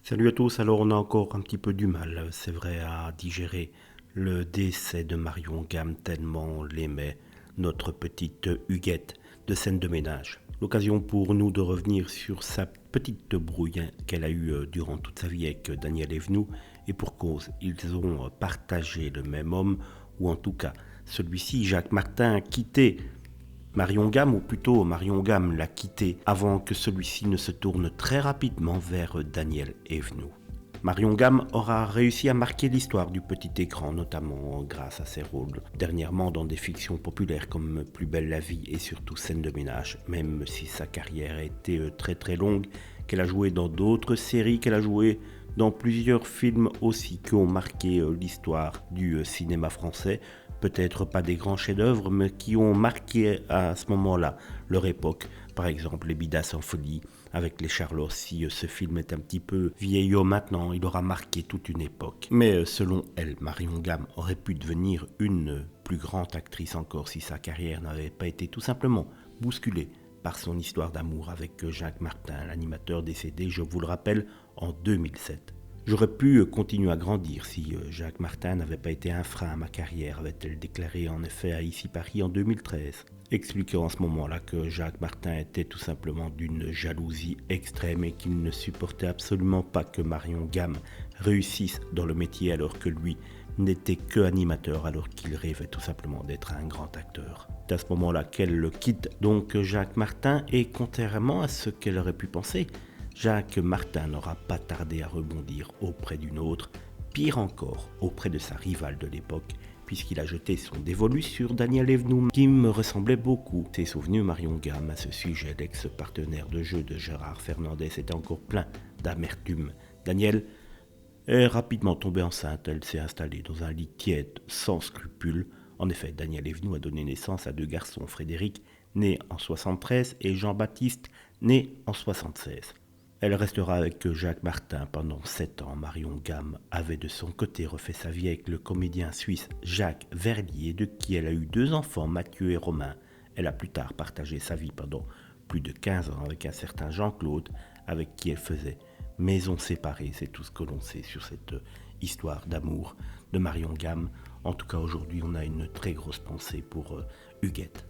Salut à tous, alors on a encore un petit peu du mal, c'est vrai, à digérer le décès de Marion Gamme tellement on l'aimait, notre petite Huguette de scène de ménage. L'occasion pour nous de revenir sur sa petite brouille qu'elle a eue durant toute sa vie avec Daniel Evenou, et pour cause, ils ont partagé le même homme, ou en tout cas, celui-ci, Jacques Martin, a quitté Marion Gamme, ou plutôt Marion Gamme l'a quitté avant que celui-ci ne se tourne très rapidement vers Daniel Evenou. Marion Gamme aura réussi à marquer l'histoire du petit écran, notamment grâce à ses rôles dernièrement dans des fictions populaires comme Plus belle la vie et surtout Scène de ménage, même si sa carrière a été très très longue, qu'elle a joué dans d'autres séries, qu'elle a joué dans plusieurs films aussi qui ont marqué l'histoire du cinéma français. Peut-être pas des grands chefs-d'œuvre, mais qui ont marqué à ce moment-là leur époque. Par exemple, Les Bidas en folie avec les Charlots. Si ce film est un petit peu vieillot maintenant, il aura marqué toute une époque. Mais selon elle, Marion Gamme aurait pu devenir une plus grande actrice encore si sa carrière n'avait pas été tout simplement bousculée par son histoire d'amour avec Jacques Martin, l'animateur décédé, je vous le rappelle, en 2007. J'aurais pu continuer à grandir si Jacques Martin n'avait pas été un frein à ma carrière, avait-elle déclaré en effet à Ici Paris en 2013, expliquant en ce moment-là que Jacques Martin était tout simplement d'une jalousie extrême et qu'il ne supportait absolument pas que Marion Gamme réussisse dans le métier alors que lui n'était que animateur alors qu'il rêvait tout simplement d'être un grand acteur. C'est à ce moment-là qu'elle le quitte donc Jacques Martin et contrairement à ce qu'elle aurait pu penser, Jacques Martin n'aura pas tardé à rebondir auprès d'une autre, pire encore auprès de sa rivale de l'époque, puisqu'il a jeté son dévolu sur Daniel Evenou, qui me ressemblait beaucoup. Ses souvenirs Marion Gamme à ce sujet, l'ex-partenaire de jeu de Gérard Fernandez, était encore plein d'amertume. Daniel est rapidement tombée enceinte, elle s'est installée dans un lit tiède, sans scrupules. En effet, Daniel Evenou a donné naissance à deux garçons, Frédéric, né en 73, et Jean-Baptiste, né en 76. Elle restera avec Jacques Martin pendant 7 ans. Marion Gamme avait de son côté refait sa vie avec le comédien suisse Jacques Verlier, de qui elle a eu 2 enfants, Mathieu et Romain. Elle a plus tard partagé sa vie pendant plus de 15 ans avec un certain Jean-Claude, avec qui elle faisait maison séparée. C'est tout ce que l'on sait sur cette histoire d'amour de Marion Gamme. En tout cas, aujourd'hui, on a une très grosse pensée pour Huguette.